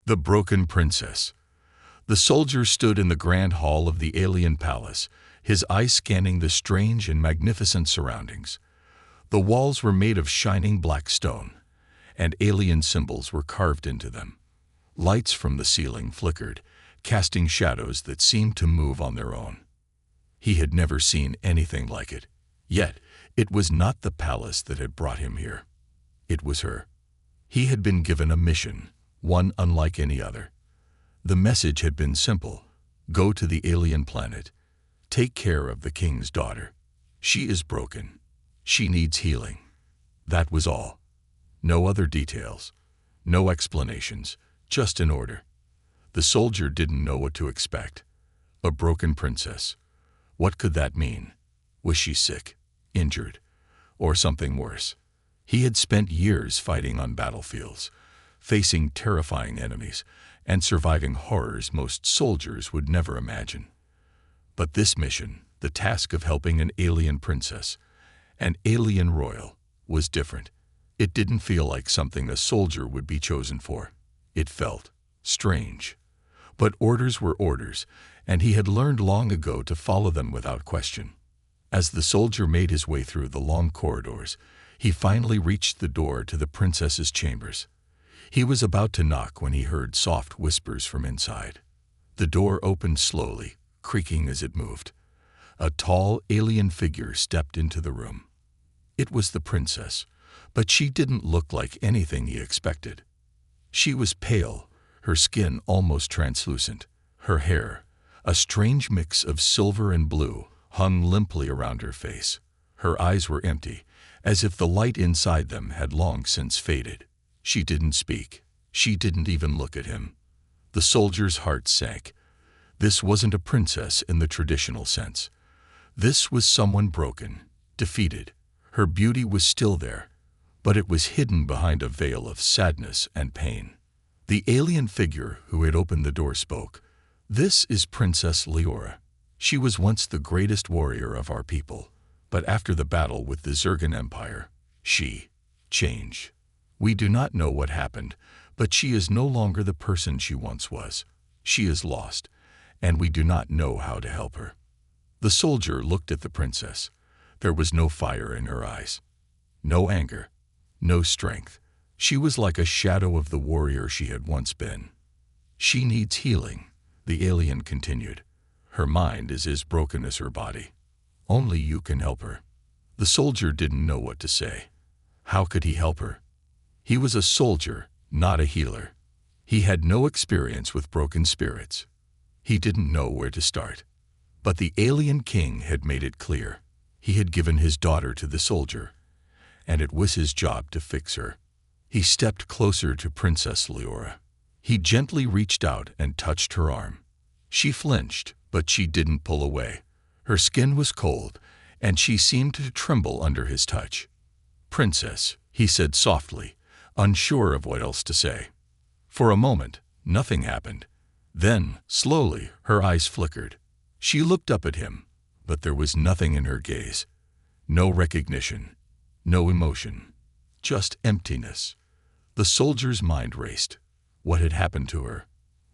The Broken Princess. The soldier stood in the grand hall of the alien palace, his eyes scanning the strange and magnificent surroundings. The walls were made of shining black stone, and alien symbols were carved into them. Lights from the ceiling flickered, casting shadows that seemed to move on their own. He had never seen anything like it. Yet, it was not the palace that had brought him here. It was her. He had been given a mission, one unlike any other. The message had been simple: go to the alien planet. Take care of the king's daughter. She is broken. She needs healing. That was all. No other details. No explanations. Just an order. The soldier didn't know what to expect. A broken princess. What could that mean? Was she sick, injured, or something worse? He had spent years fighting on battlefields, facing terrifying enemies, and surviving horrors most soldiers would never imagine. But this mission, the task of helping an alien princess, an alien royal, was different. It didn't feel like something a soldier would be chosen for. It felt strange. But orders were orders, and he had learned long ago to follow them without question. As the soldier made his way through the long corridors, he finally reached the door to the princess's chambers. He was about to knock when he heard soft whispers from inside. The door opened slowly, creaking as it moved. A tall, alien figure stepped into the room. It was the princess, but she didn't look like anything he expected. She was pale, her skin almost translucent. Her hair, a strange mix of silver and blue, hung limply around her face. Her eyes were empty, as if the light inside them had long since faded. She didn't speak. She didn't even look at him. The soldier's heart sank. This wasn't a princess in the traditional sense. This was someone broken, defeated. Her beauty was still there, but it was hidden behind a veil of sadness and pain. The alien figure who had opened the door spoke. "This is Princess Leora. She was once the greatest warrior of our people, but after the battle with the Zergan Empire, she changed. We do not know what happened, but she is no longer the person she once was. She is lost, and we do not know how to help her." The soldier looked at the princess. There was no fire in her eyes, no anger, no strength. She was like a shadow of the warrior she had once been. "She needs healing," the alien continued. "Her mind is as broken as her body. Only you can help her." The soldier didn't know what to say. How could he help her? He was a soldier, not a healer. He had no experience with broken spirits. He didn't know where to start. But the alien king had made it clear. He had given his daughter to the soldier, and it was his job to fix her. He stepped closer to Princess Leora. He gently reached out and touched her arm. She flinched, but she didn't pull away. Her skin was cold, and she seemed to tremble under his touch. "Princess," he said softly, unsure of what else to say. For a moment, nothing happened. Then, slowly, her eyes flickered. She looked up at him, but there was nothing in her gaze. No recognition, no emotion, just emptiness. The soldier's mind raced. What had happened to her?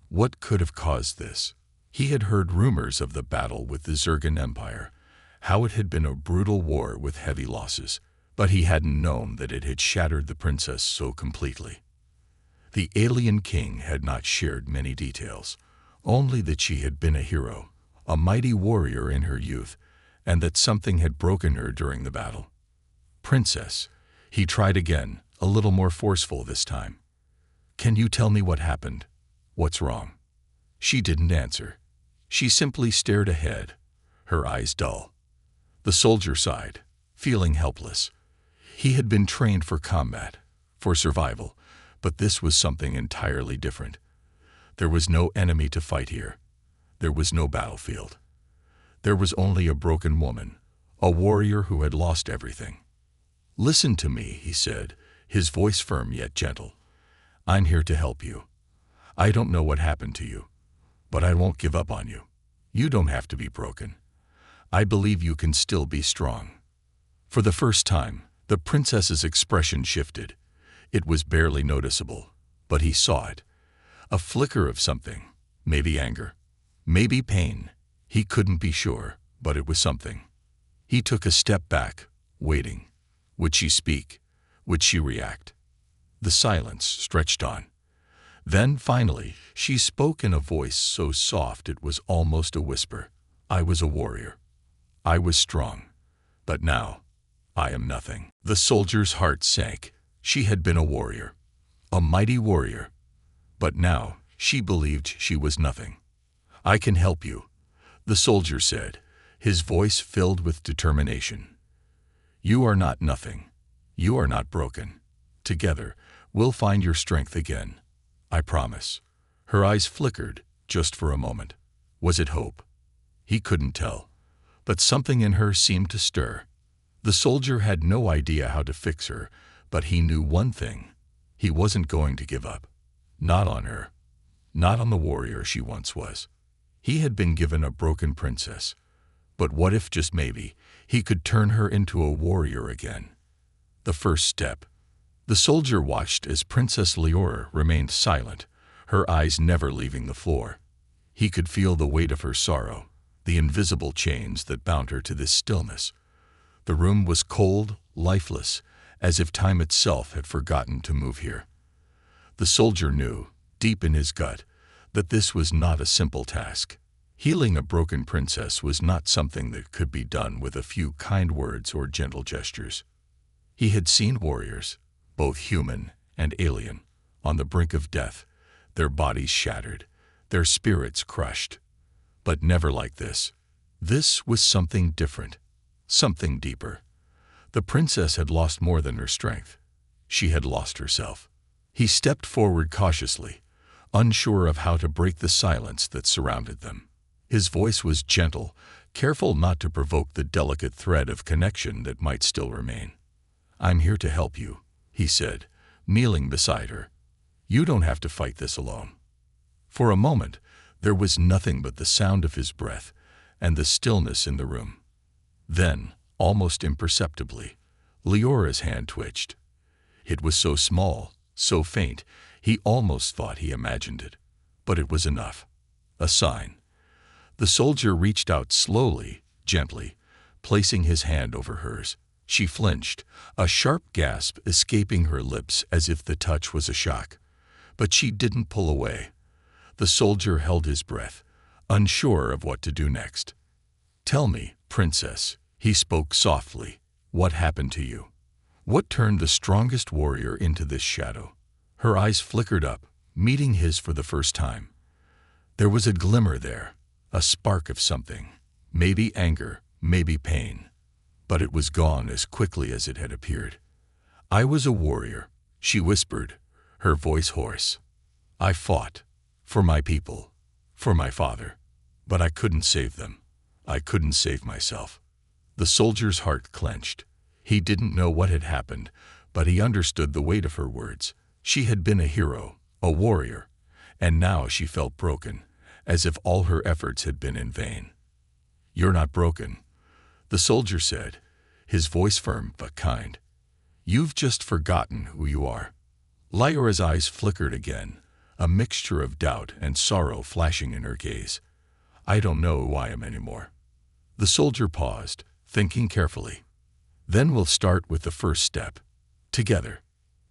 What could have caused this? He had heard rumors of the battle with the Zergan Empire, how it had been a brutal war with heavy losses, but he hadn't known that it had shattered the princess so completely. The alien king had not shared many details, only that she had been a hero, a mighty warrior in her youth, and that something had broken her during the battle. "Princess," he tried again, a little more forceful this time. "Can you tell me what happened? What's wrong?" She didn't answer. She simply stared ahead, her eyes dull. The soldier sighed, feeling helpless. He had been trained for combat, for survival, but this was something entirely different. There was no enemy to fight here. There was no battlefield. There was only a broken woman, a warrior who had lost everything. "Listen to me," he said, his voice firm yet gentle. "I'm here to help you. I don't know what happened to you, but I won't give up on you. You don't have to be broken. I believe you can still be strong." For the first time, the princess's expression shifted. It was barely noticeable, but he saw it. A flicker of something, maybe anger, maybe pain. He couldn't be sure, but it was something. He took a step back, waiting. Would she speak? Would she react? The silence stretched on. Then, finally, she spoke in a voice so soft it was almost a whisper. I was a warrior. I was strong. But now, I am nothing. The soldier's heart sank. She had been a warrior. A mighty warrior. But now, she believed she was nothing. I can help you, the soldier said, his voice filled with determination. You are not nothing. You are not broken. Together, we'll find your strength again. I promise. Her eyes flickered, just for a moment. Was it hope? He couldn't tell. But something in her seemed to stir. The soldier had no idea how to fix her, but he knew one thing. He wasn't going to give up. Not on her. Not on the warrior she once was. He had been given a broken princess. But what if, just maybe, he could turn her into a warrior again? The first step. The soldier watched as Princess Leora remained silent, her eyes never leaving the floor. He could feel the weight of her sorrow, the invisible chains that bound her to this stillness. The room was cold, lifeless, as if time itself had forgotten to move here. The soldier knew, deep in his gut, that this was not a simple task. Healing a broken princess was not something that could be done with a few kind words or gentle gestures. He had seen warriors, both human and alien, on the brink of death, their bodies shattered, their spirits crushed. But never like this. This was something different, something deeper. The princess had lost more than her strength. She had lost herself. He stepped forward cautiously, unsure of how to break the silence that surrounded them. His voice was gentle, careful not to provoke the delicate thread of connection that might still remain. I'm here to help you, he said, kneeling beside her. You don't have to fight this alone. For a moment, there was nothing but the sound of his breath and the stillness in the room. Then, almost imperceptibly, Leora's hand twitched. It was so small, so faint, he almost thought he imagined it. But it was enough. A sign. The soldier reached out slowly, gently, placing his hand over hers. She flinched, a sharp gasp escaping her lips as if the touch was a shock. But she didn't pull away. The soldier held his breath, unsure of what to do next. Tell me, princess, he spoke softly, what happened to you? What turned the strongest warrior into this shadow? Her eyes flickered up, meeting his for the first time. There was a glimmer there, a spark of something, maybe anger, maybe pain. But it was gone as quickly as it had appeared. I was a warrior, she whispered, her voice hoarse. I fought. For my people. For my father. But I couldn't save them. I couldn't save myself. The soldier's heart clenched. He didn't know what had happened, but he understood the weight of her words. She had been a hero, a warrior, and now she felt broken, as if all her efforts had been in vain. You're not broken, the soldier said, his voice firm but kind. You've just forgotten who you are. Leora's eyes flickered again, a mixture of doubt and sorrow flashing in her gaze. I don't know who I am anymore. The soldier paused, thinking carefully. Then we'll start with the first step. Together.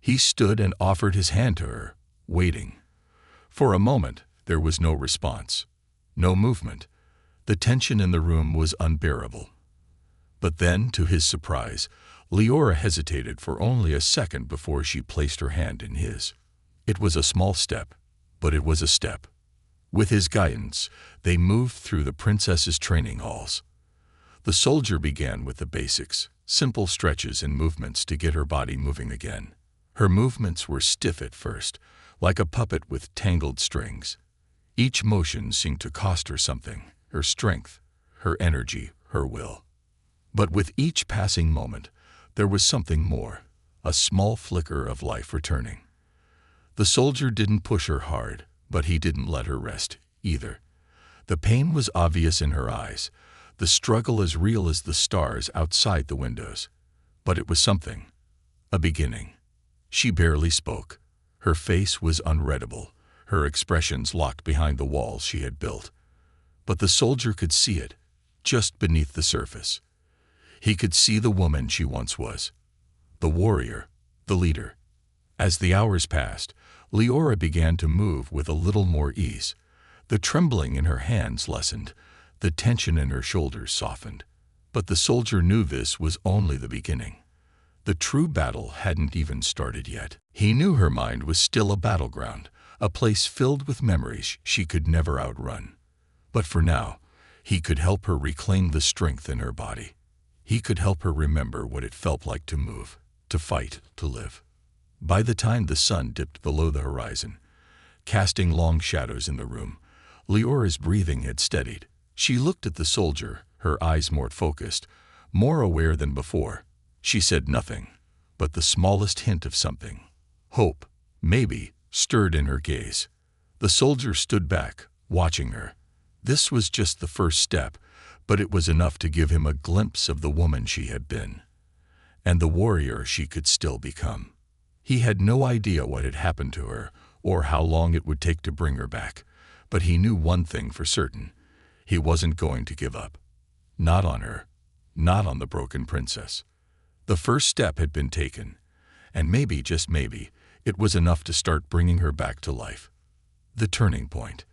He stood and offered his hand to her, waiting. For a moment, there was no response. No movement. The tension in the room was unbearable. But then, to his surprise, Leora hesitated for only a second before she placed her hand in his. It was a small step, but it was a step. With his guidance, they moved through the princess's training halls. The soldier began with the basics, simple stretches and movements to get her body moving again. Her movements were stiff at first, like a puppet with tangled strings. Each motion seemed to cost her something, her strength, her energy, her will. But with each passing moment, there was something more, a small flicker of life returning. The soldier didn't push her hard, but he didn't let her rest, either. The pain was obvious in her eyes, the struggle as real as the stars outside the windows. But it was something, a beginning. She barely spoke. Her face was unreadable, her expressions locked behind the walls she had built. But the soldier could see it, just beneath the surface. He could see the woman she once was, the warrior, the leader. As the hours passed, Leora began to move with a little more ease. The trembling in her hands lessened, the tension in her shoulders softened. But the soldier knew this was only the beginning. The true battle hadn't even started yet. He knew her mind was still a battleground, a place filled with memories she could never outrun. But for now, he could help her reclaim the strength in her body. He could help her remember what it felt like to move, to fight, to live. By the time the sun dipped below the horizon, casting long shadows in the room, Leora's breathing had steadied. She looked at the soldier, her eyes more focused, more aware than before. She said nothing, but the smallest hint of something, hope, maybe, stirred in her gaze. The soldier stood back, watching her. This was just the first step, but it was enough to give him a glimpse of the woman she had been, and the warrior she could still become. He had no idea what had happened to her, or how long it would take to bring her back, but he knew one thing for certain. He wasn't going to give up. Not on her, not on the broken princess. The first step had been taken, and maybe, just maybe, it was enough to start bringing her back to life. The turning point.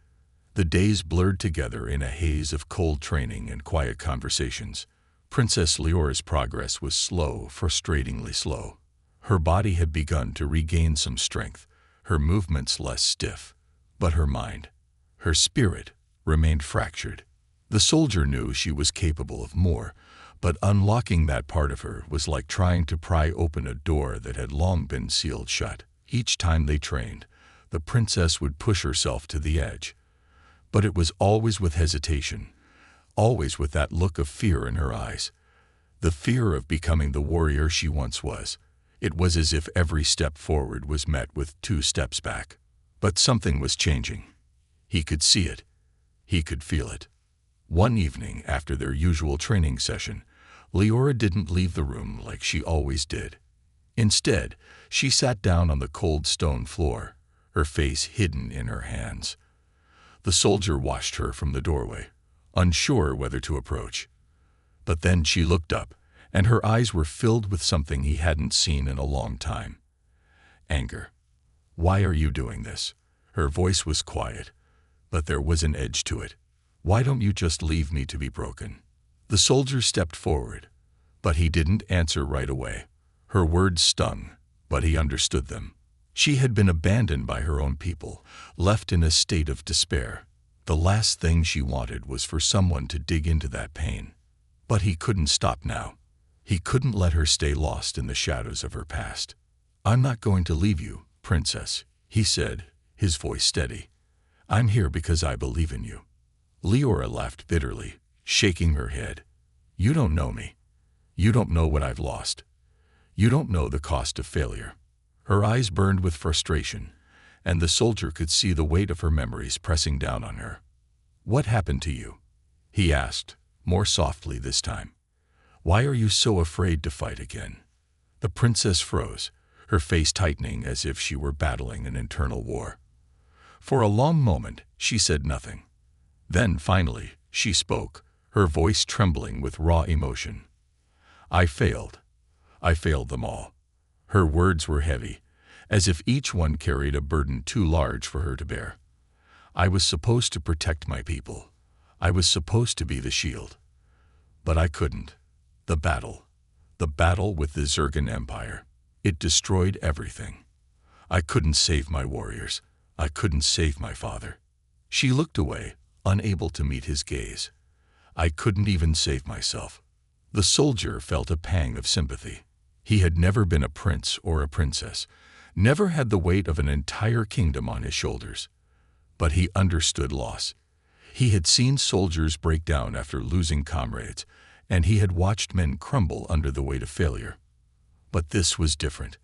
The days blurred together in a haze of cold training and quiet conversations. Princess Leora's progress was slow, frustratingly slow. Her body had begun to regain some strength, her movements less stiff, but her mind, her spirit, remained fractured. The soldier knew she was capable of more, but unlocking that part of her was like trying to pry open a door that had long been sealed shut. Each time they trained, the princess would push herself to the edge. But it was always with hesitation, always with that look of fear in her eyes. The fear of becoming the warrior she once was. It was as if every step forward was met with 2 steps back. But something was changing. He could see it. He could feel it. One evening, after their usual training session, Leora didn't leave the room like she always did. Instead, she sat down on the cold stone floor, her face hidden in her hands. The soldier watched her from the doorway, unsure whether to approach. But then she looked up, and her eyes were filled with something he hadn't seen in a long time. Anger. "Why are you doing this?" Her voice was quiet, but there was an edge to it. "Why don't you just leave me to be broken?" The soldier stepped forward, but he didn't answer right away. Her words stung, but he understood them. She had been abandoned by her own people, left in a state of despair. The last thing she wanted was for someone to dig into that pain. But he couldn't stop now. He couldn't let her stay lost in the shadows of her past. "I'm not going to leave you, princess," he said, his voice steady. "I'm here because I believe in you." Leora laughed bitterly, shaking her head. "You don't know me. You don't know what I've lost. You don't know the cost of failure." Her eyes burned with frustration, and the soldier could see the weight of her memories pressing down on her. "What happened to you?" he asked, more softly this time. "Why are you so afraid to fight again?" The princess froze, her face tightening as if she were battling an internal war. For a long moment, she said nothing. Then, finally, she spoke, her voice trembling with raw emotion. "I failed. I failed them all." Her words were heavy, as if each one carried a burden too large for her to bear. "I was supposed to protect my people. I was supposed to be the shield. But I couldn't. The battle with the Zergan Empire, it destroyed everything. I couldn't save my warriors. I couldn't save my father." She looked away, unable to meet his gaze. "I couldn't even save myself." The soldier felt a pang of sympathy. He had never been a prince or a princess, never had the weight of an entire kingdom on his shoulders. But he understood loss. He had seen soldiers break down after losing comrades, and he had watched men crumble under the weight of failure. But this was different.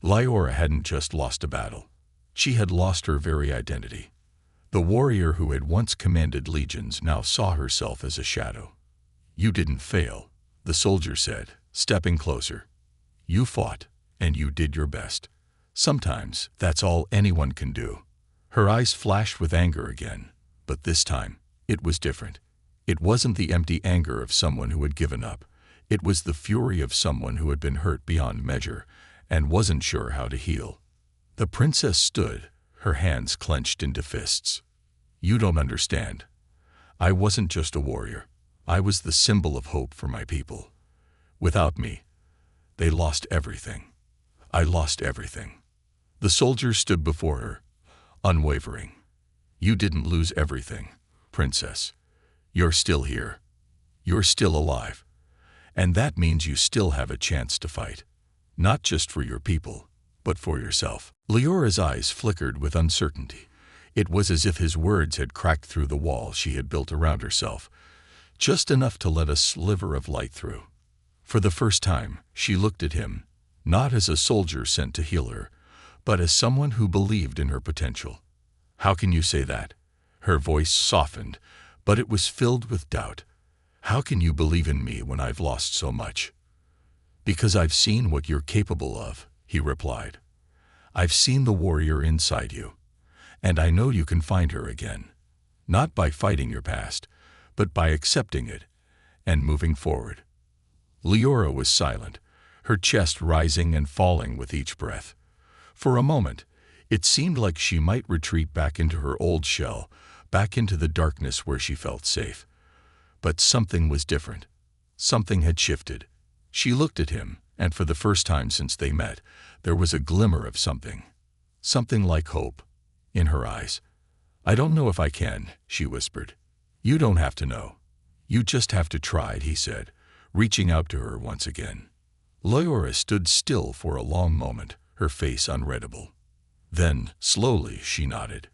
Leora hadn't just lost a battle. She had lost her very identity. The warrior who had once commanded legions now saw herself as a shadow. "You didn't fail," the soldier said, stepping closer. "You fought, and you did your best. Sometimes that's all anyone can do." Her eyes flashed with anger again, but this time, it was different. It wasn't the empty anger of someone who had given up. It was the fury of someone who had been hurt beyond measure and wasn't sure how to heal. The princess stood, her hands clenched into fists. "You don't understand. I wasn't just a warrior. I was the symbol of hope for my people. Without me, they lost everything. I lost everything." The soldier stood before her, unwavering. "You didn't lose everything, princess. You're still here. You're still alive. And that means you still have a chance to fight. Not just for your people, but for yourself." Leora's eyes flickered with uncertainty. It was as if his words had cracked through the wall she had built around herself, just enough to let a sliver of light through. For the first time, she looked at him, not as a soldier sent to heal her, but as someone who believed in her potential. "How can you say that?" Her voice softened, but it was filled with doubt. "How can you believe in me when I've lost so much?" "Because I've seen what you're capable of," he replied. "I've seen the warrior inside you, and I know you can find her again, not by fighting your past, but by accepting it and moving forward." Leora was silent, her chest rising and falling with each breath. For a moment, it seemed like she might retreat back into her old shell, back into the darkness where she felt safe. But something was different. Something had shifted. She looked at him, and for the first time since they met, there was a glimmer of something like hope, in her eyes. "I don't know if I can," she whispered. "You don't have to know. You just have to try," he said, reaching out to her once again. Leora stood still for a long moment, her face unreadable. Then, slowly, she nodded.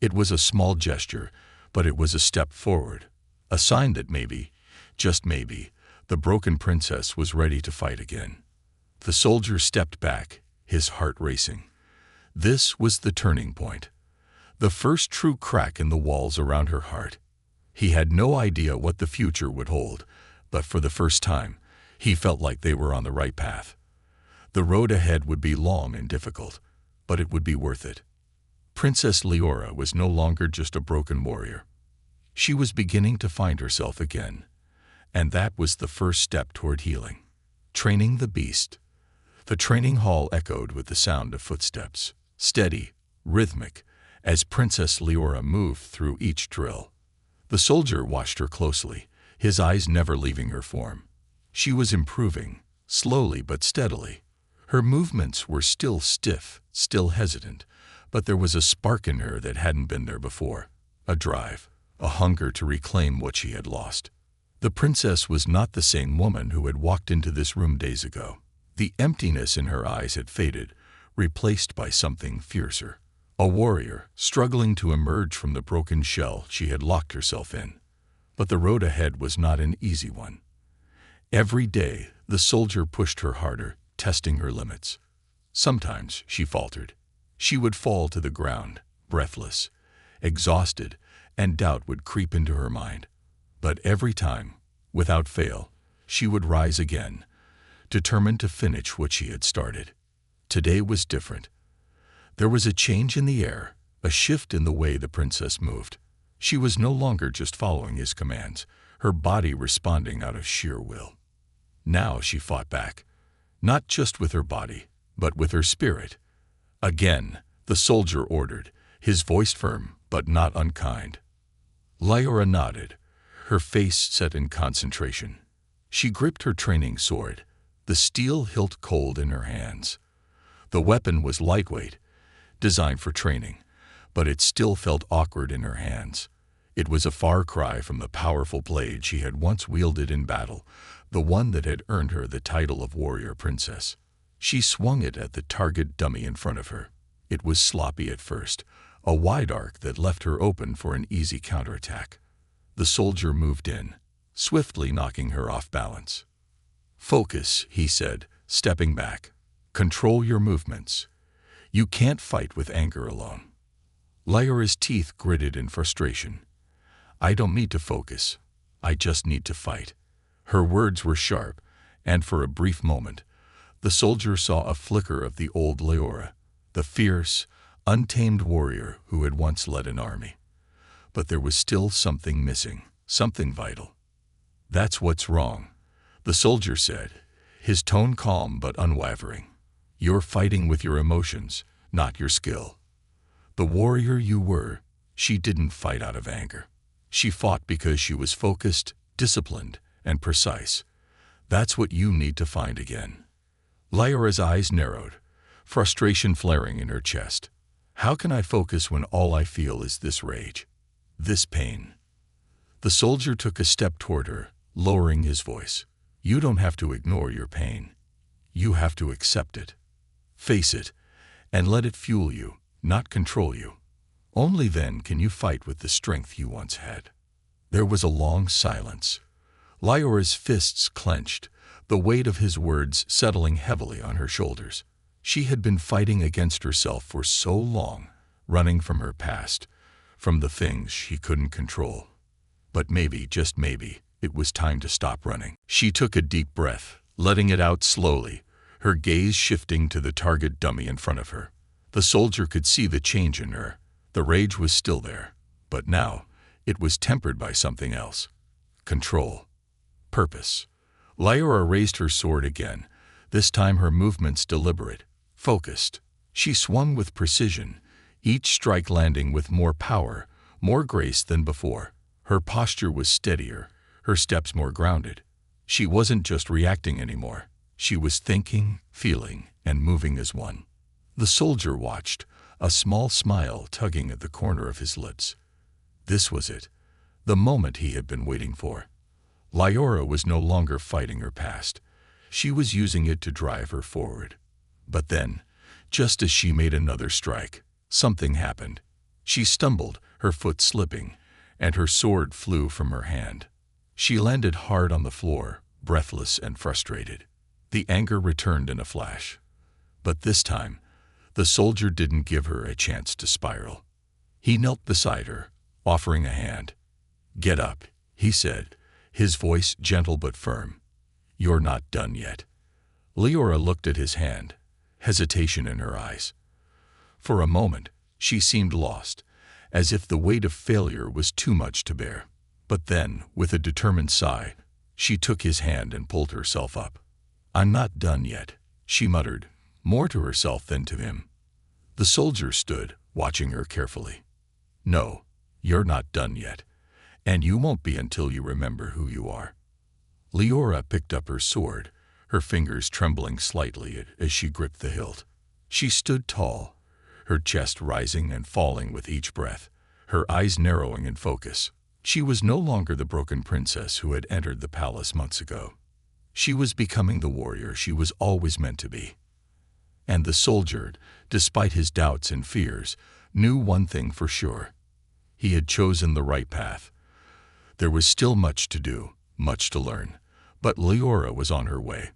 It was a small gesture, but it was a step forward, a sign that maybe, just maybe, the broken princess was ready to fight again. The soldier stepped back, his heart racing. This was the turning point, the first true crack in the walls around her heart. He had no idea what the future would hold, but for the first time, he felt like they were on the right path. The road ahead would be long and difficult, but it would be worth it. Princess Leora was no longer just a broken warrior. She was beginning to find herself again, and that was the first step toward healing. Training the beast. The training hall echoed with the sound of footsteps, steady, rhythmic, as Princess Leora moved through each drill. The soldier watched her closely, his eyes never leaving her form. She was improving, slowly but steadily. Her movements were still stiff, still hesitant, but there was a spark in her that hadn't been there before, a drive, a hunger to reclaim what she had lost. The princess was not the same woman who had walked into this room days ago. The emptiness in her eyes had faded, replaced by something fiercer. A warrior, struggling to emerge from the broken shell she had locked herself in. But the road ahead was not an easy one. Every day, the soldier pushed her harder, testing her limits. Sometimes she faltered. She would fall to the ground, breathless, exhausted, and doubt would creep into her mind. But every time, without fail, she would rise again, determined to finish what she had started. Today was different. There was a change in the air, a shift in the way the princess moved. She was no longer just following his commands, her body responding out of sheer will. Now she fought back, not just with her body, but with her spirit. Again, the soldier ordered, his voice firm but not unkind. Leora nodded, her face set in concentration. She gripped her training sword, the steel hilt cold in her hands. The weapon was lightweight, designed for training, but it still felt awkward in her hands. It was a far cry from the powerful blade she had once wielded in battle, the one that had earned her the title of warrior princess. She swung it at the target dummy in front of her. It was sloppy at first, a wide arc that left her open for an easy counterattack. The soldier moved in, swiftly knocking her off balance. "Focus," he said, stepping back. "Control your movements. You can't fight with anger alone." Leora's teeth gritted in frustration. "I don't need to focus. I just need to fight." Her words were sharp, and for a brief moment, the soldier saw a flicker of the old Leora, the fierce, untamed warrior who had once led an army. But there was still something missing, something vital. "That's what's wrong," the soldier said, his tone calm but unwavering. "You're fighting with your emotions, not your skill. The warrior you were, she didn't fight out of anger. She fought because she was focused, disciplined, and precise. That's what you need to find again." Lyra's eyes narrowed, frustration flaring in her chest. "How can I focus when all I feel is this rage, this pain?" The soldier took a step toward her, lowering his voice. "You don't have to ignore your pain. You have to accept it. Face it, and let it fuel you, not control you. Only then can you fight with the strength you once had." There was a long silence. Lyra's fists clenched, the weight of his words settling heavily on her shoulders. She had been fighting against herself for so long, running from her past, from the things she couldn't control. But maybe, just maybe, it was time to stop running. She took a deep breath, letting it out slowly, her gaze shifting to the target dummy in front of her. The soldier could see the change in her. The rage was still there, but now it was tempered by something else. Control. Purpose. Lyra raised her sword again, this time her movements deliberate, focused. She swung with precision, each strike landing with more power, more grace than before. Her posture was steadier, her steps more grounded. She wasn't just reacting anymore. She was thinking, feeling, and moving as one. The soldier watched, a small smile tugging at the corner of his lips. This was it, the moment he had been waiting for. Lyra was no longer fighting her past. She was using it to drive her forward. But then, just as she made another strike, something happened. She stumbled, her foot slipping, and her sword flew from her hand. She landed hard on the floor, breathless and frustrated. The anger returned in a flash. But this time, the soldier didn't give her a chance to spiral. He knelt beside her, offering a hand. "Get up," he said, his voice gentle but firm. "You're not done yet." Lyra looked at his hand, hesitation in her eyes. For a moment, she seemed lost, as if the weight of failure was too much to bear. But then, with a determined sigh, she took his hand and pulled herself up. "I'm not done yet," she muttered, more to herself than to him. The soldier stood, watching her carefully. "No, you're not done yet, and you won't be until you remember who you are." Lyra picked up her sword, her fingers trembling slightly as she gripped the hilt. She stood tall, her chest rising and falling with each breath, her eyes narrowing in focus. She was no longer the broken princess who had entered the palace months ago. She was becoming the warrior she was always meant to be. And the soldier, despite his doubts and fears, knew one thing for sure. He had chosen the right path. There was still much to do, much to learn, but Lyra was on her way.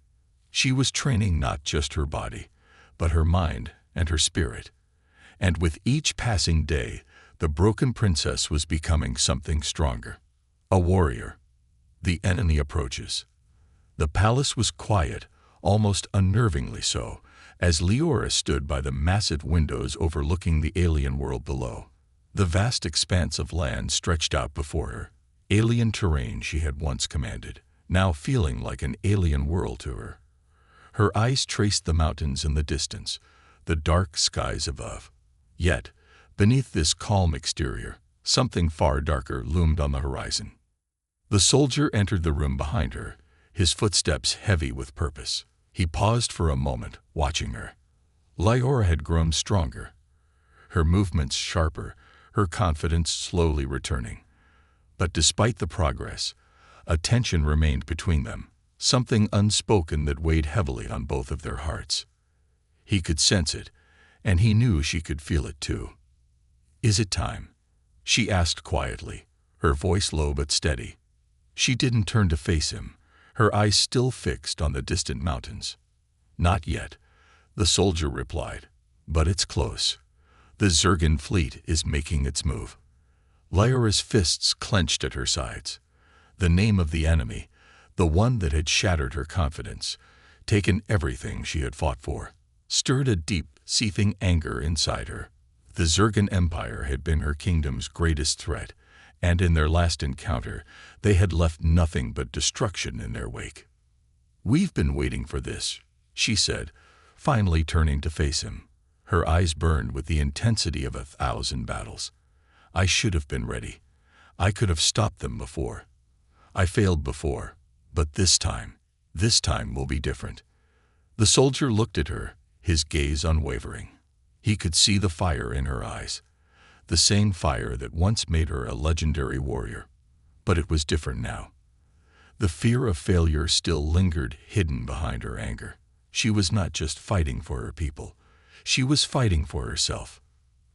She was training not just her body, but her mind and her spirit. And with each passing day, the broken princess was becoming something stronger. A warrior. The enemy approaches. The palace was quiet, almost unnervingly so, as Lyra stood by the massive windows overlooking the alien world below. The vast expanse of land stretched out before her, alien terrain she had once commanded, now feeling like an alien world to her. Her eyes traced the mountains in the distance, the dark skies above. Yet, beneath this calm exterior, something far darker loomed on the horizon. The soldier entered the room behind her, his footsteps heavy with purpose. He paused for a moment, watching her. Lyra had grown stronger, her movements sharper, her confidence slowly returning. But despite the progress, a tension remained between them, something unspoken that weighed heavily on both of their hearts. He could sense it, and he knew she could feel it too. "Is it time?" she asked quietly, her voice low but steady. She didn't turn to face him, her eyes still fixed on the distant mountains. "Not yet," the soldier replied, "but it's close. The Zergan fleet is making its move." Lyra's fists clenched at her sides. The name of the enemy, the one that had shattered her confidence, taken everything she had fought for, stirred a deep, seething anger inside her. The Zergan Empire had been her kingdom's greatest threat, and in their last encounter, they had left nothing but destruction in their wake. "We've been waiting for this," she said, finally turning to face him. Her eyes burned with the intensity of 1,000 battles. "I should have been ready. I could have stopped them before. I failed before, but this time will be different." The soldier looked at her, his gaze unwavering. He could see the fire in her eyes, the same fire that once made her a legendary warrior. But it was different now. The fear of failure still lingered hidden behind her anger. She was not just fighting for her people. She was fighting for herself,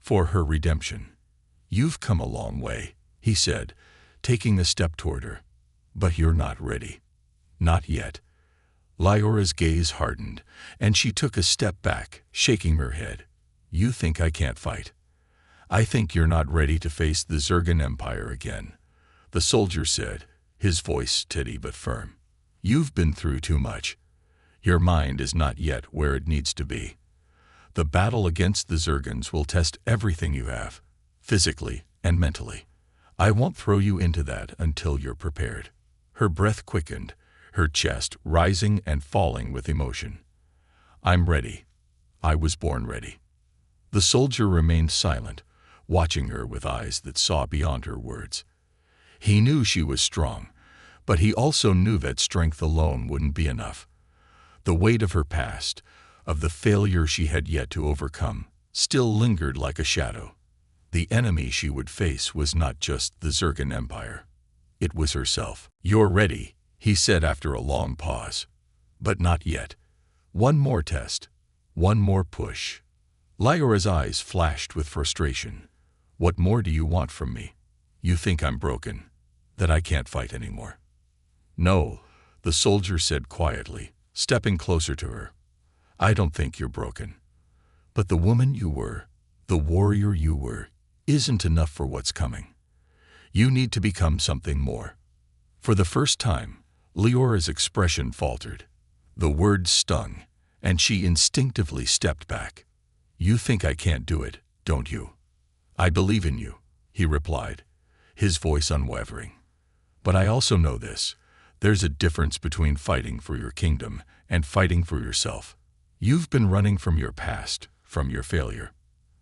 for her redemption. "You've come a long way," he said, taking a step toward her. "But you're not ready. Not yet." Lyora's gaze hardened, and she took a step back, shaking her head. "You think I can't fight? I think you're not ready to face the Zergan Empire again," the soldier said, his voice steady but firm. "You've been through too much. Your mind is not yet where it needs to be. The battle against the Zergans will test everything you have, physically and mentally. I won't throw you into that until you're prepared." Her breath quickened, her chest rising and falling with emotion. "I'm ready. I was born ready." The soldier remained silent, watching her with eyes that saw beyond her words. He knew she was strong, but he also knew that strength alone wouldn't be enough. The weight of her past, of the failure she had yet to overcome, still lingered like a shadow. The enemy she would face was not just the Zergan Empire. It was herself. "You're ready," he said after a long pause. "But not yet. One more test. One more push." Lyora's eyes flashed with frustration. "What more do you want from me? You think I'm broken, that I can't fight anymore?" "No," the soldier said quietly, stepping closer to her. "I don't think you're broken. But the woman you were, the warrior you were, isn't enough for what's coming. You need to become something more." For the first time, Lyora's expression faltered. The words stung, and she instinctively stepped back. "You think I can't do it, don't you?" "I believe in you," he replied, his voice unwavering. "But I also know this. There's a difference between fighting for your kingdom and fighting for yourself. You've been running from your past, from your failure.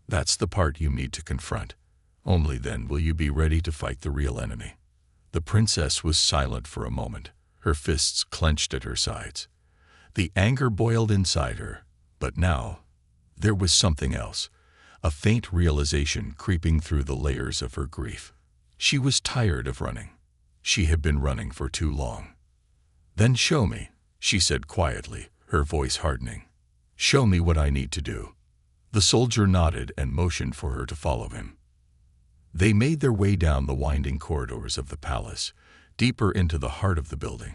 That's the part you need to confront. Only then will you be ready to fight the real enemy." The princess was silent for a moment, her fists clenched at her sides. The anger boiled inside her, but now there was something else, a faint realization creeping through the layers of her grief. She was tired of running. She had been running for too long. "Then show me," she said quietly, her voice hardening. "Show me what I need to do." The soldier nodded and motioned for her to follow him. They made their way down the winding corridors of the palace, deeper into the heart of the building,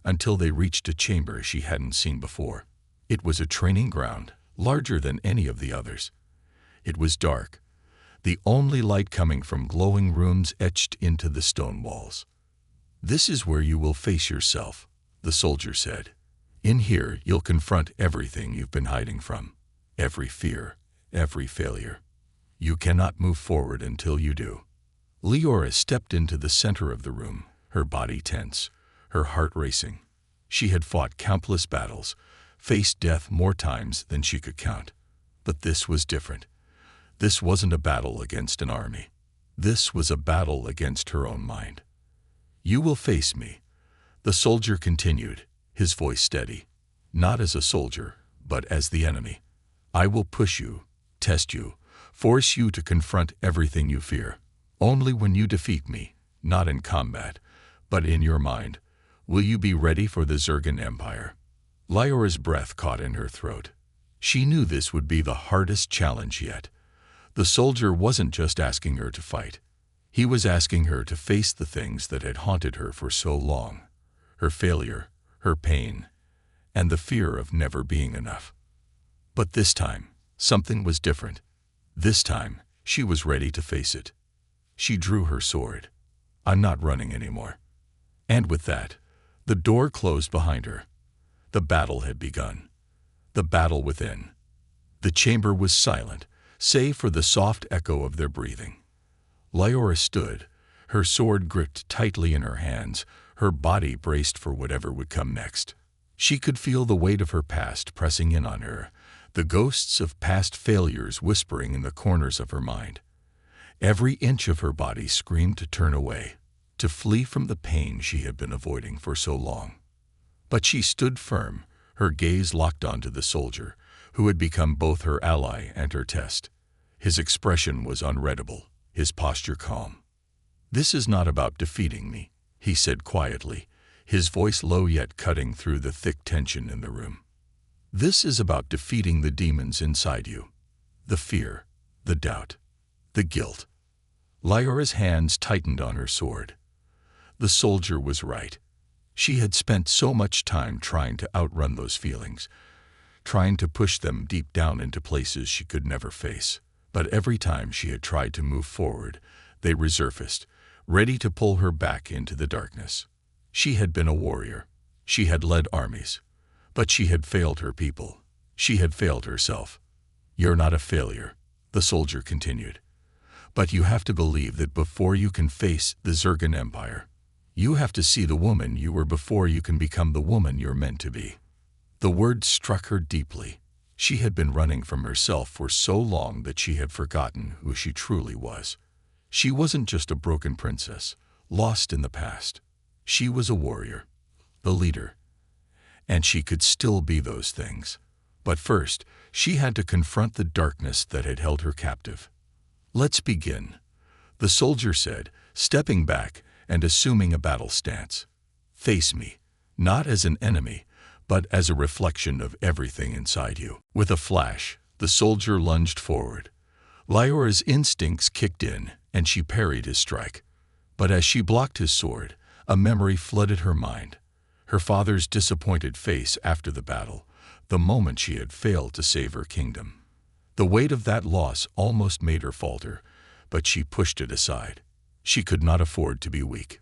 until they reached a chamber she hadn't seen before. It was a training ground, larger than any of the others. It was dark, the only light coming from glowing runes etched into the stone walls. "This is where you will face yourself," the soldier said. "In here you'll confront everything you've been hiding from, every fear, every failure. You cannot move forward until you do." Lyora stepped into the center of the room, her body tense, her heart racing. She had fought countless battles, faced death more times than she could count. But this was different. This wasn't a battle against an army. This was a battle against her own mind. "You will face me," the soldier continued, his voice steady. "Not as a soldier, but as the enemy. I will push you, test you, force you to confront everything you fear. Only when you defeat me, not in combat, but in your mind, will you be ready for the Zergan Empire." Lyora's breath caught in her throat. She knew this would be the hardest challenge yet. The soldier wasn't just asking her to fight. He was asking her to face the things that had haunted her for so long. Her failure, her pain, and the fear of never being enough. But this time, something was different. This time, she was ready to face it. She drew her sword. "I'm not running anymore." And with that, the door closed behind her. The battle had begun. The battle within. The chamber was silent, save for the soft echo of their breathing. Lyora stood, her sword gripped tightly in her hands, her body braced for whatever would come next. She could feel the weight of her past pressing in on her, the ghosts of past failures whispering in the corners of her mind. Every inch of her body screamed to turn away, to flee from the pain she had been avoiding for so long. But she stood firm, her gaze locked onto the soldier, who had become both her ally and her test. His expression was unreadable, his posture calm. "This is not about defeating me," he said quietly, his voice low yet cutting through the thick tension in the room. "This is about defeating the demons inside you. The fear, the doubt, the guilt." Lyora's hands tightened on her sword. The soldier was right. She had spent so much time trying to outrun those feelings, trying to push them deep down into places she could never face. But every time she had tried to move forward, they resurfaced, ready to pull her back into the darkness. She had been a warrior. She had led armies. But she had failed her people. She had failed herself. "You're not a failure," the soldier continued. "But you have to believe that before you can face the Zergan Empire, you have to see the woman you were before you can become the woman you're meant to be." The word struck her deeply. She had been running from herself for so long that she had forgotten who she truly was. She wasn't just a broken princess, lost in the past. She was a warrior, the leader. And she could still be those things. But first, she had to confront the darkness that had held her captive. "Let's begin," the soldier said, stepping back and assuming a battle stance. "Face me, not as an enemy, but as a reflection of everything inside you." With a flash, the soldier lunged forward. Lyora's instincts kicked in, and she parried his strike. But as she blocked his sword, a memory flooded her mind. Her father's disappointed face after the battle, the moment she had failed to save her kingdom. The weight of that loss almost made her falter, but she pushed it aside. She could not afford to be weak.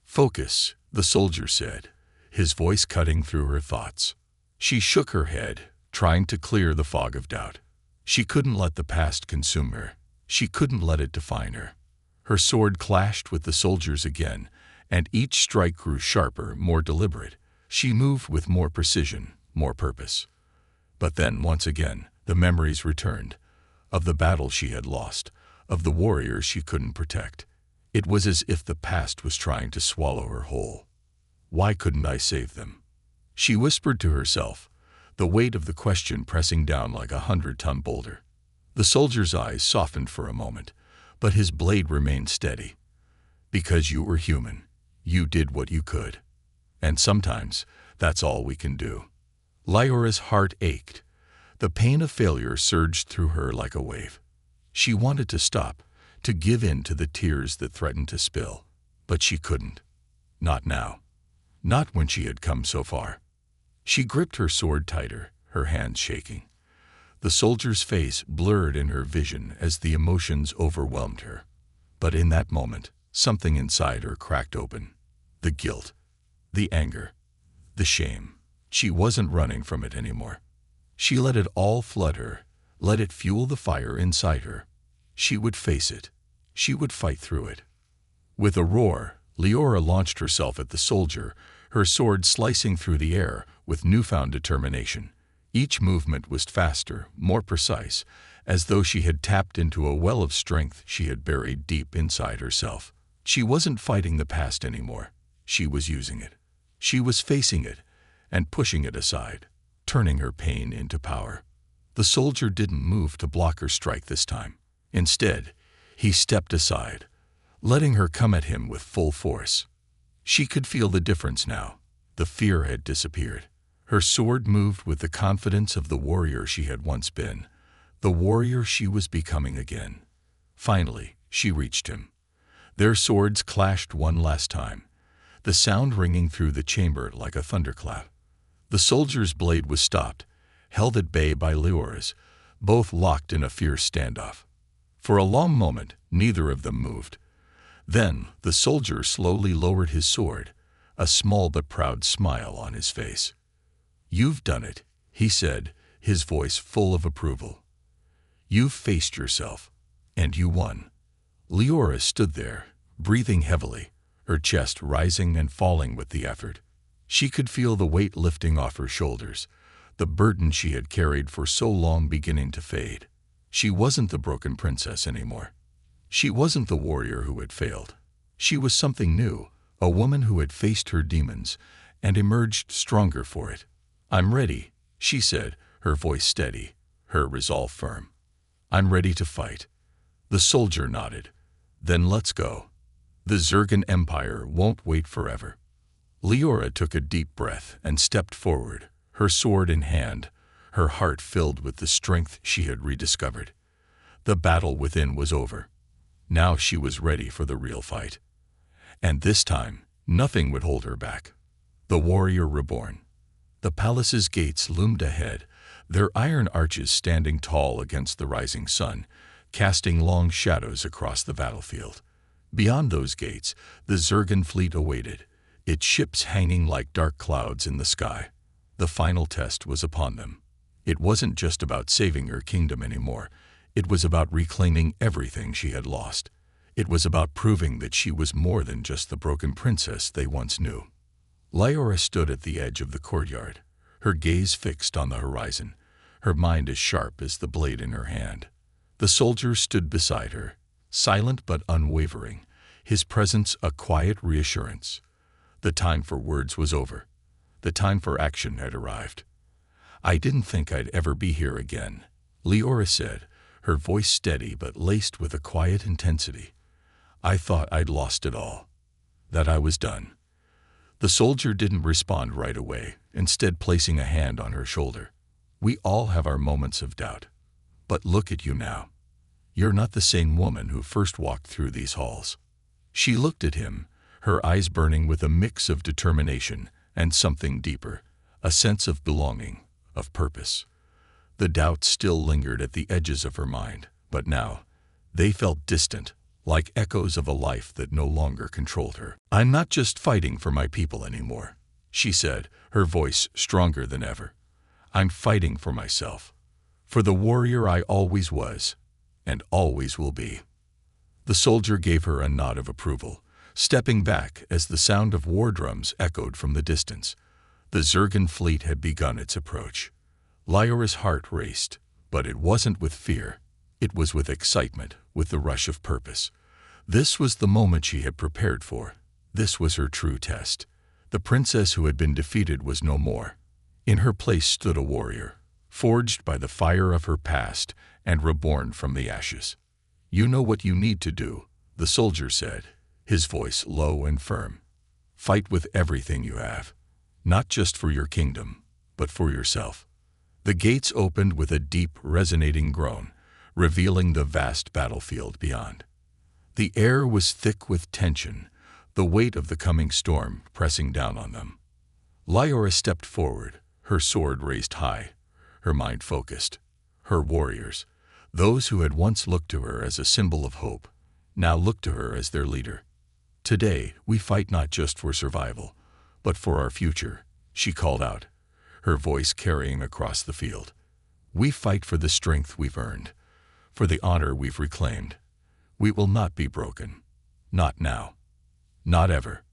"Focus," the soldier said, his voice cutting through her thoughts. She shook her head, trying to clear the fog of doubt. She couldn't let the past consume her. She couldn't let it define her. Her sword clashed with the soldier's again, and each strike grew sharper, more deliberate. She moved with more precision, more purpose. But then, once again, the memories returned, of the battle she had lost, of the warriors she couldn't protect. It was as if the past was trying to swallow her whole. "Why couldn't I save them?" she whispered to herself, the weight of the question pressing down like a 100-ton boulder. The soldier's eyes softened for a moment, but his blade remained steady. "Because you were human. You did what you could. And sometimes, that's all we can do." Lyora's heart ached. The pain of failure surged through her like a wave. She wanted to stop, to give in to the tears that threatened to spill. But she couldn't. Not now. Not when she had come so far. She gripped her sword tighter, her hands shaking. The soldier's face blurred in her vision as the emotions overwhelmed her. But in that moment, something inside her cracked open. The guilt, the anger, the shame. She wasn't running from it anymore. She let it all flood her, let it fuel the fire inside her. She would face it. She would fight through it. With a roar, Lyora launched herself at the soldier, her sword slicing through the air with newfound determination. Each movement was faster, more precise, as though she had tapped into a well of strength she had buried deep inside herself. She wasn't fighting the past anymore. She was using it. She was facing it and pushing it aside, turning her pain into power. The soldier didn't move to block her strike this time. Instead, he stepped aside, letting her come at him with full force. She could feel the difference now. The fear had disappeared. Her sword moved with the confidence of the warrior she had once been, the warrior she was becoming again. Finally, she reached him. Their swords clashed one last time, the sound ringing through the chamber like a thunderclap. The soldier's blade was stopped, held at bay by Lyora's, both locked in a fierce standoff. For a long moment, neither of them moved. Then, the soldier slowly lowered his sword, a small but proud smile on his face. "You've done it," he said, his voice full of approval. You've faced yourself, and you won." Leora stood there, breathing heavily, her chest rising and falling with the effort. She could feel the weight lifting off her shoulders, the burden she had carried for so long beginning to fade. She wasn't the broken princess anymore. She wasn't the warrior who had failed. She was something new, a woman who had faced her demons and emerged stronger for it. "I'm ready," she said, her voice steady, her resolve firm. "I'm ready to fight." The soldier nodded. "Then let's go. The Zergan Empire won't wait forever." Leora took a deep breath and stepped forward, her sword in hand, her heart filled with the strength she had rediscovered. The battle within was over. Now she was ready for the real fight. And this time, nothing would hold her back. The warrior reborn. The palace's gates loomed ahead, their iron arches standing tall against the rising sun, casting long shadows across the battlefield. Beyond those gates, the Zergan fleet awaited, its ships hanging like dark clouds in the sky. The final test was upon them. It wasn't just about saving her kingdom anymore. It was about reclaiming everything she had lost. It was about proving that she was more than just the broken princess they once knew. Leora stood at the edge of the courtyard, her gaze fixed on the horizon, her mind as sharp as the blade in her hand. The soldier stood beside her, silent but unwavering, his presence a quiet reassurance. The time for words was over. The time for action had arrived. "I didn't think I'd ever be here again," Leora said, her voice steady but laced with a quiet intensity. "I thought I'd lost it all, that I was done." The soldier didn't respond right away, instead placing a hand on her shoulder. "We all have our moments of doubt. But look at you now. You're not the same woman who first walked through these halls." She looked at him, her eyes burning with a mix of determination and something deeper, a sense of belonging, of purpose. The doubts still lingered at the edges of her mind, but now they felt distant, like echoes of a life that no longer controlled her. "I'm not just fighting for my people anymore," she said, her voice stronger than ever. "I'm fighting for myself, for the warrior I always was, and always will be." The soldier gave her a nod of approval, stepping back as the sound of war drums echoed from the distance. The Zergan fleet had begun its approach. Leora's heart raced, but it wasn't with fear. It was with excitement, with the rush of purpose. This was the moment she had prepared for. This was her true test. The princess who had been defeated was no more. In her place stood a warrior, forged by the fire of her past and reborn from the ashes. "You know what you need to do," the soldier said, his voice low and firm. "Fight with everything you have, not just for your kingdom, but for yourself." The gates opened with a deep, resonating groan, revealing the vast battlefield beyond. The air was thick with tension, the weight of the coming storm pressing down on them. Leora stepped forward, her sword raised high, her mind focused. Her warriors, those who had once looked to her as a symbol of hope, now looked to her as their leader. "Today, we fight not just for survival, but for our future," she called out, her voice carrying across the field. "We fight for the strength we've earned, for the honor we've reclaimed. We will not be broken. Not now. Not ever."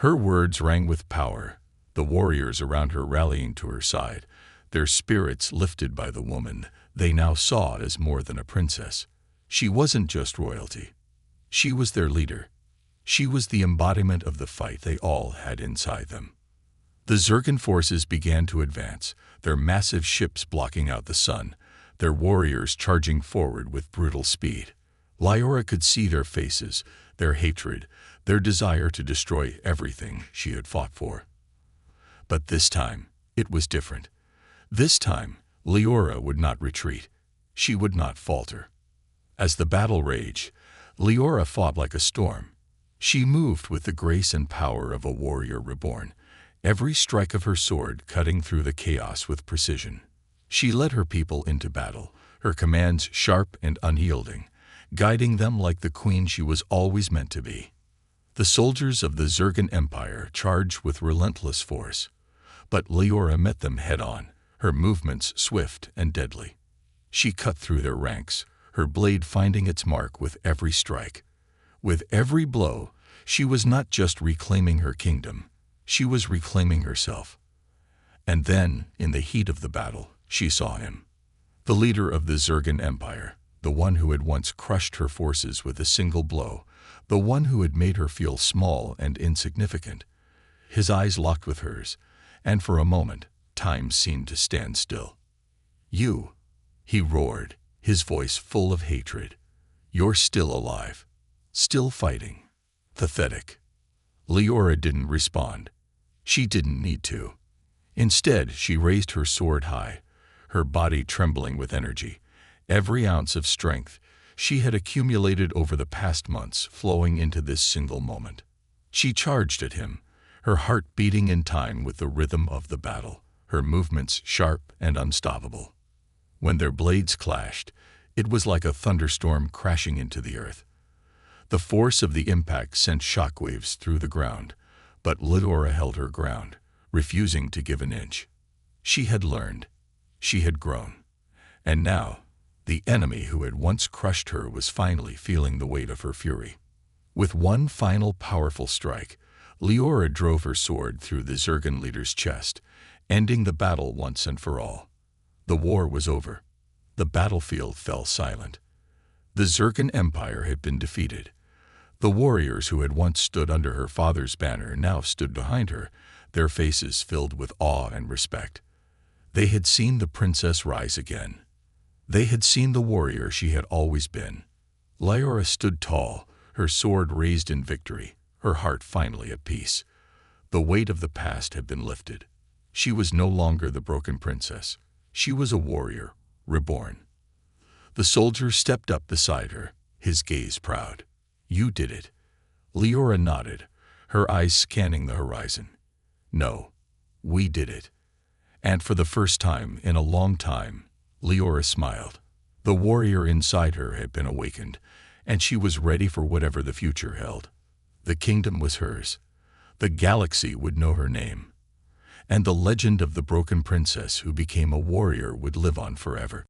Her words rang with power, the warriors around her rallying to her side, their spirits lifted by the woman they now saw as more than a princess. She wasn't just royalty. She was their leader. She was the embodiment of the fight they all had inside them. The Zergan forces began to advance, their massive ships blocking out the sun, their warriors charging forward with brutal speed. Leora could see their faces, their hatred, their desire to destroy everything she had fought for. But this time, it was different. This time, Leora would not retreat. She would not falter. As the battle raged, Leora fought like a storm. She moved with the grace and power of a warrior reborn, every strike of her sword cutting through the chaos with precision. She led her people into battle, her commands sharp and unyielding, guiding them like the queen she was always meant to be. The soldiers of the Zergan Empire charged with relentless force, but Leora met them head-on, her movements swift and deadly. She cut through their ranks, her blade finding its mark with every strike. With every blow, she was not just reclaiming her kingdom, she was reclaiming herself. And then, in the heat of the battle, she saw him. The leader of the Zergan Empire, the one who had once crushed her forces with a single blow, the one who had made her feel small and insignificant. His eyes locked with hers, and for a moment, time seemed to stand still. "You," he roared, his voice full of hatred. "You're still alive. Still fighting. Pathetic." Leora didn't respond. She didn't need to. Instead, she raised her sword high, her body trembling with energy, every ounce of strength she had accumulated over the past months flowing into this single moment. She charged at him, her heart beating in time with the rhythm of the battle, her movements sharp and unstoppable. When their blades clashed, it was like a thunderstorm crashing into the earth. The force of the impact sent shockwaves through the ground, but Leora held her ground, refusing to give an inch. She had learned. She had grown. And now, the enemy who had once crushed her was finally feeling the weight of her fury. With one final powerful strike, Leora drove her sword through the Zergan leader's chest, ending the battle once and for all. The war was over. The battlefield fell silent. The Zergan Empire had been defeated. The warriors who had once stood under her father's banner now stood behind her, their faces filled with awe and respect. They had seen the princess rise again. They had seen the warrior she had always been. Leora stood tall, her sword raised in victory, her heart finally at peace. The weight of the past had been lifted. She was no longer the broken princess. She was a warrior, reborn. The soldier stepped up beside her, his gaze proud. "You did it." Leora nodded, her eyes scanning the horizon. "No, we did it." And for the first time in a long time, Leora smiled. The warrior inside her had been awakened, and she was ready for whatever the future held. The kingdom was hers. The galaxy would know her name. And the legend of the broken princess who became a warrior would live on forever.